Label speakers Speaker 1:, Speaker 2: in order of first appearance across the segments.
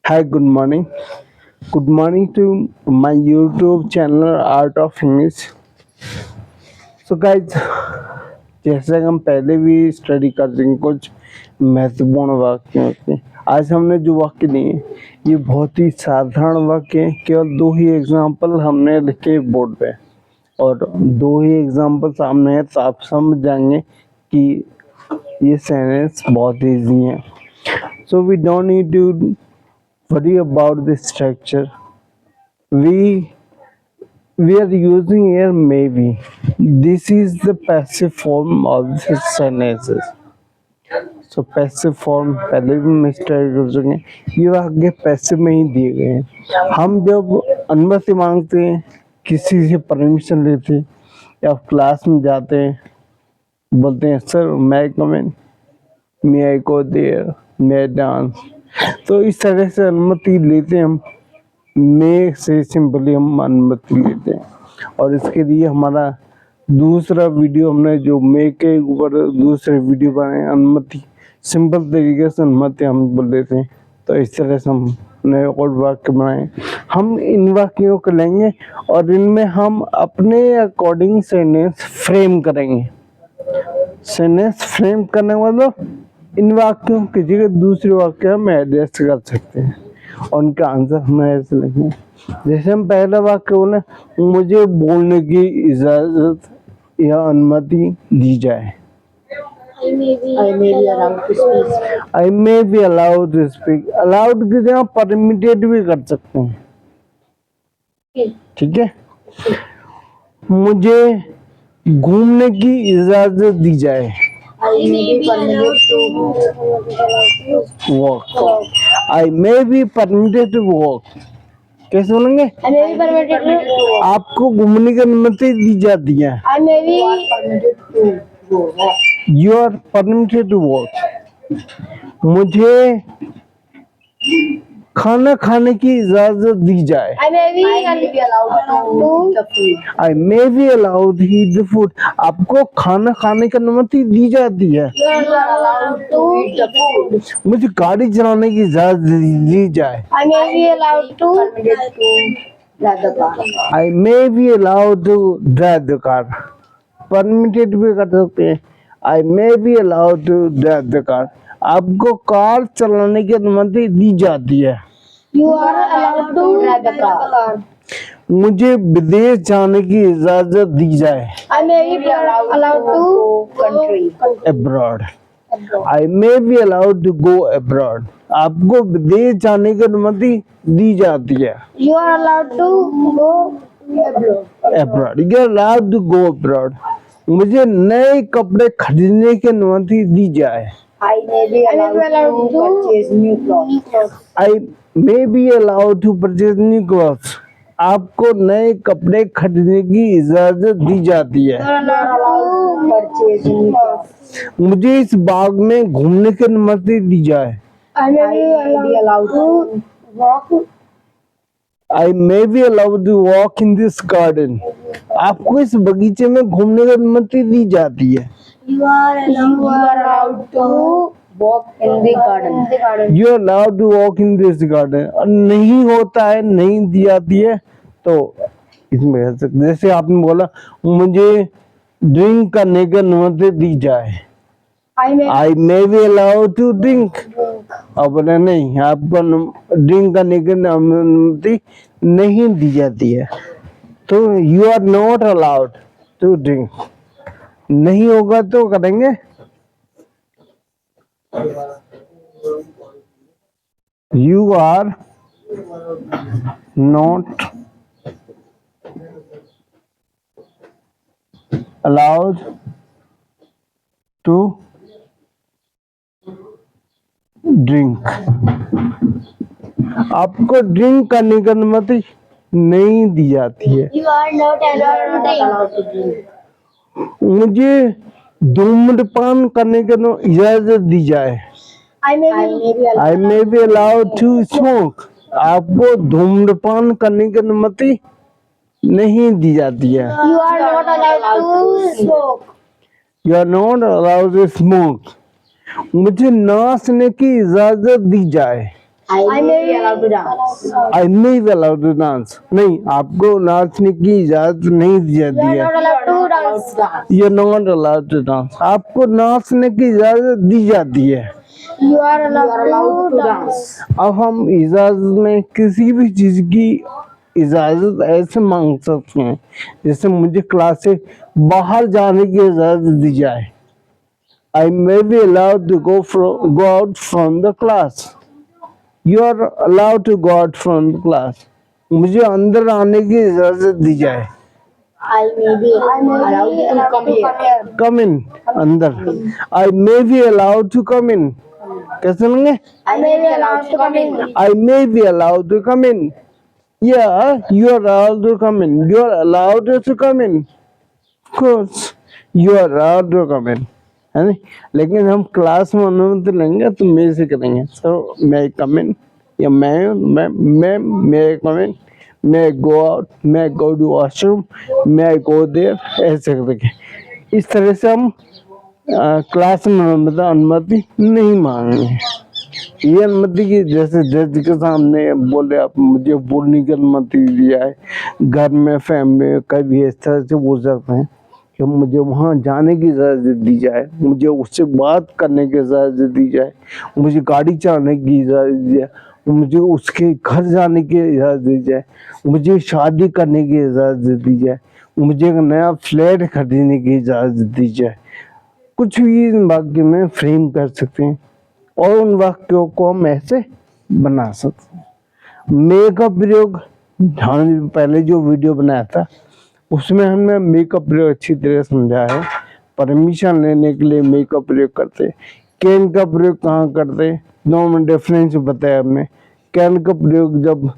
Speaker 1: Hi, good morning. Good morning to my YouTube channel Art of English. So guys, जैसे हम पहले भी study कर रहे हैं कुछ महत्वपूर्ण वाक्यों के, आज हमने जो वाक्य दिए ये बहुत ही साधारण वाक्य हैं। केवल दो ही एग्जाम्पल हमने लिखे बोर्ड पे और दो ही एग्जाम्पल सामने है, तो आप समझ जाएंगे कि ये सेंटेंस बहुत ईजी है। So we don't need to worry about the structure. We are using here maybe. This is the passive form of the sentences. So passive form पहले भी मैं स्टार्ट कर चुके हैं, ये आगे पैसिव में ही दिए गए हैं। हम जब अनुमति मांगते हैं, किसी से परमिशन लेते हैं या क्लास में जाते हैं, बोलते हैं sir may I come in, may I go there, may I dance, तो इस तरह से अनुमति लेते हैं हम। मे से सिंपली हम अनुमति लेते हैं। और इसके लिए हमारा दूसरा वीडियो हमने जो मे के ऊपर दूसरे वीडियो बनाए, अनुमति सिंपल तरीके से अनुमति हम बोल देते हैं। तो इस तरह से हमने और वाक्य बनाए। हम इन वाक्यों को लेंगे और इनमें हम अपने अकॉर्डिंग सेंटेंस फ्रेम करेंगे। सेंटेंस फ्रेम करने वालों इन वाक्यों की जगह दूसरे वाक्य हम एडजस्ट कर सकते हैं और उनका आंसर हमें ऐसे लिखेंगे। जैसे हम पहला वाक्य बोले, मुझे बोलने की इजाजत या अनुमति दी जाए।
Speaker 2: I may be allowed to speak.
Speaker 1: I may be allowed to speak. Allowed की जगह परमिटेड भी कर सकते हैं। ठीक है। मुझे घूमने की इजाजत दी जाए।
Speaker 2: I may be permitted to
Speaker 1: walk. I may be permitted to walk. कैसे बोलेंगे?
Speaker 2: I may be permitted to
Speaker 1: आपको घूमने की अनुमति दी जाती है।
Speaker 2: I may be permitted to walk.
Speaker 1: You are permitted to walk. मुझे खाना खाने की इजाजत दी जाए।
Speaker 2: I may be allowed to eat the food.
Speaker 1: I may be allowed to eat the food. आपको खाना खाने की अनुमति दी जाती है।
Speaker 2: You are allowed to eat the food.
Speaker 1: मुझे गाड़ी चलाने की इजाजत दी जाए।
Speaker 2: I may be allowed to drive the car.
Speaker 1: I may be allowed to drive the car. Permitted भी कर सकते हैं। I may be allowed to drive the car. आपको कार चलाने की अनुमति दी जाती है।
Speaker 2: You are allowed to drive the car.
Speaker 1: मुझे विदेश जाने की इजाजत दी जाए।
Speaker 2: I may be allowed to country.
Speaker 1: Abroad. I may be allowed to go abroad. आपको विदेश जाने की अनुमति दी जाती है।
Speaker 2: You are allowed to go abroad.
Speaker 1: Abroad. You are allowed to go abroad. मुझे नए कपड़े खरीदने की अनुमति दी जाए।
Speaker 2: I may be allowed to purchase new clothes.
Speaker 1: I may be allowed to purchase new clothes. आपको नए कपड़े खरीदने की इजाजत दी जाती है।
Speaker 2: You are allowed to purchase new clothes.
Speaker 1: मुझे इस बाग में घूमने की अनुमति दी जाए।
Speaker 2: I may be allowed to walk.
Speaker 1: I may be allowed to walk in this garden. आपको इस बगीचे में घूमने की अनुमति दी जाती है।
Speaker 2: You are allowed to walk in the garden.
Speaker 1: You are allowed to walk in this garden. और नहीं होता है, नहीं दी जाती है, तो इसमें कह सकते जैसे आपने बोला मुझे ड्रिंक करने की अनुमति दी जाए। I may be allowed to drink. अब बोले नहीं, आपको ड्रिंक करने की अनुमति नहीं दी जाती है, तो you are not allowed to drink. नहीं होगा तो करेंगे You are not allowed to drink. आपको ड्रिंक करने की अनुमति नहीं दी जाती है।
Speaker 2: You are not allowed to drink.
Speaker 1: मुझे धूम्रपान करने की इजाजत दी जाए।
Speaker 2: I
Speaker 1: may be allowed to smoke. आपको धूम्रपान करने की अनुमति नहीं दी जाती है।
Speaker 2: You are not allowed to smoke.
Speaker 1: You are not allowed to smoke. मुझे नाचने की इजाजत दी जाए।
Speaker 2: I may be allowed to dance.
Speaker 1: I may be allowed to dance. नहीं, आपको नाचने की इजाजत नहीं दी जाती है.
Speaker 2: You
Speaker 1: You're
Speaker 2: are not allowed to dance.
Speaker 1: not allowed to dance. आपको नाचने की इजाजत दी जाती है.
Speaker 2: You are allowed to dance.
Speaker 1: अब हम इजाजत में किसी भी चीज की इजाजत ऐसे मांग सकते हैं जैसे मुझे क्लास से बाहर जाने की इजाजत दी जाए. I may be allowed to go out from the class. You are allowed to go out from the class. मुझे अंदर आने की इजाजत दी जाए.
Speaker 2: I may be allowed to come here.
Speaker 1: Come in, अंदर. I may be allowed to come in. कैसे लेंगे?
Speaker 2: I may be allowed to come in.
Speaker 1: I may be allowed to come in. Yeah, you are allowed to come in. You are allowed to come in. Of course, you are allowed to come in. है नहीं? लेकिन हम class में अनुमति लेंगे तो मैं से करेंगे. So may I come in? या may I come in? May I go out? May I go to washroom? May I go there? ऐसे करके इस तरह से हम क्लास में अनुमति नहीं मांगेंगे. ये अनुमति की जैसे जज के सामने बोले आप मुझे बोलने की अनुमति दिया है, घर में फैमिली में कभी इस तरह से बोल सकते हैं कि मुझे वहाँ जाने की इजाज़त दी जाए, मुझे उससे बात करने की इजाज़त दी जाए, मुझे गाड़ी चलाने की इजाज़त दी जाए, मुझे उसके घर जाने की इजाज़त दी जाए, मुझे शादी करने की इजाज़त दी जाए, मुझे एक नया फ्लैट खरीदने की इजाज़त दी जाए. कुछ भी इन वाक्य में फ्रेम कर सकते हैं और उन वाक्यों को हम ऐसे बना सकते हैं. मे का प्रयोग हमने पहले जो वीडियो बनाया था उसमें हमने मे का प्रयोग अच्छी तरह समझा है. परमिशन लेने के लिए मे का प्रयोग करते हैं. कैन का प्रयोग कहाँ करते हैं, दोनों में डिफरेंस बताया हमने. कैन का प्रयोग जब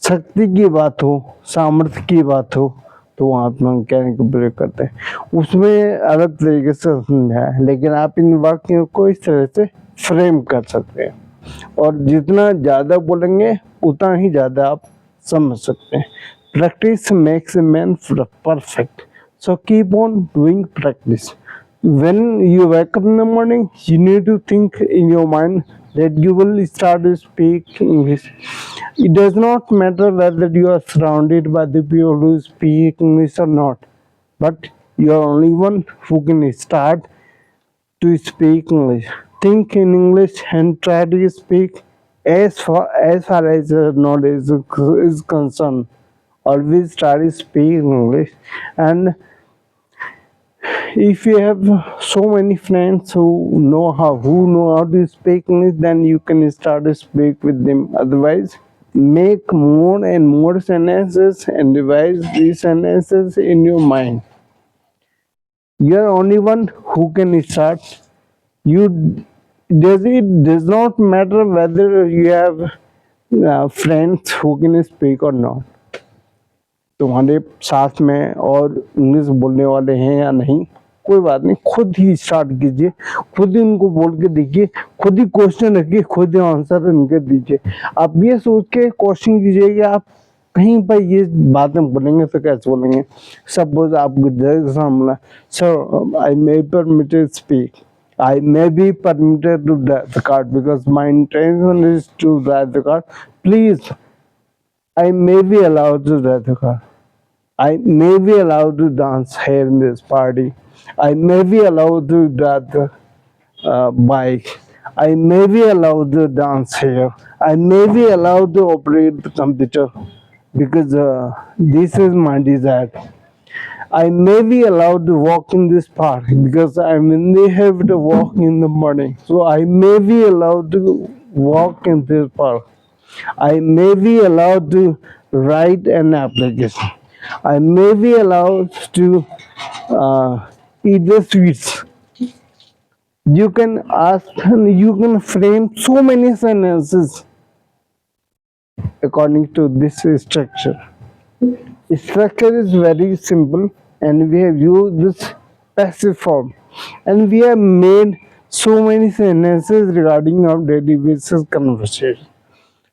Speaker 1: शक्ति की बात हो, सामर्थ्य की बात हो तो वहाँ पे हम कैन का प्रयोग करते हैं. उसमें अलग तरीके से समझा है, लेकिन आप इन वाक्यों को इस तरह से फ्रेम कर सकते हैं और जितना ज़्यादा बोलेंगे उतना ही ज़्यादा आप समझ सकते हैं. Practice makes a man perfect, so keep on doing practice. When you wake up in the morning, you need to think in your mind that you will start to speak English. It does not matter whether you are surrounded by the people who speak English or not, but you are only one who can start to speak English. Think in English and try to speak as far as your knowledge is concerned. Always try to speak English. And if you have so many friends who know how to speak English, then you can start to speak with them. Otherwise, make more and more sentences and revise these sentences in your mind. You are only one who can start. It does not matter whether you have friends who can speak or not. तुम्हारे साथ में और English बोलने वाले हैं या नहीं, कोई बात नहीं, खुद ही स्टार्ट कीजिए, खुद ही उनको बोल के देखिए, खुद ही क्वेश्चन रखिए, खुद ही आंसर इनके दीजिए. आप ये सोच के क्वेश्चन कीजिए कि आप कहीं पर ये बातें बोलेंगे तो कैसे बोलेंगे. सपोज आपको सामने sir I may permitted speak, I may be permitted to drive the car because my intention is to drive the car. Please, I may be allowed to drive the car. I may be allowed to dance here in this party. I may be allowed to drive the bike. I may be allowed to dance here. I may be allowed to operate the computer because this is my desire. I may be allowed to walk in this park because I'm in the habit of walking in the morning. So I may be allowed to walk in this park. I may be allowed to write an application. I may be allowed to eat the sweets. You can ask, you can frame so many sentences according to this structure. The structure is very simple and we have used this passive form and we have made so many sentences regarding our daily basis conversation.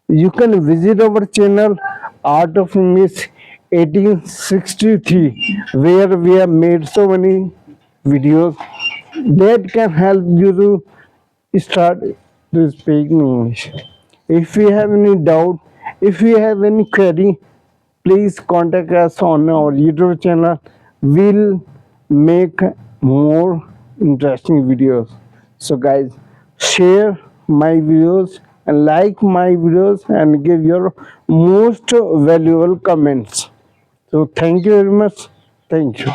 Speaker 1: You can visit our channel Art of English 1863 where we have made so many videos that can help you to start to speak English. If you have any doubt, if you have any query, please contact us on our YouTube channel. We'll make more interesting videos. So guys, share my videos and like my videos and give your most valuable comments. So thank you very much. Thank you.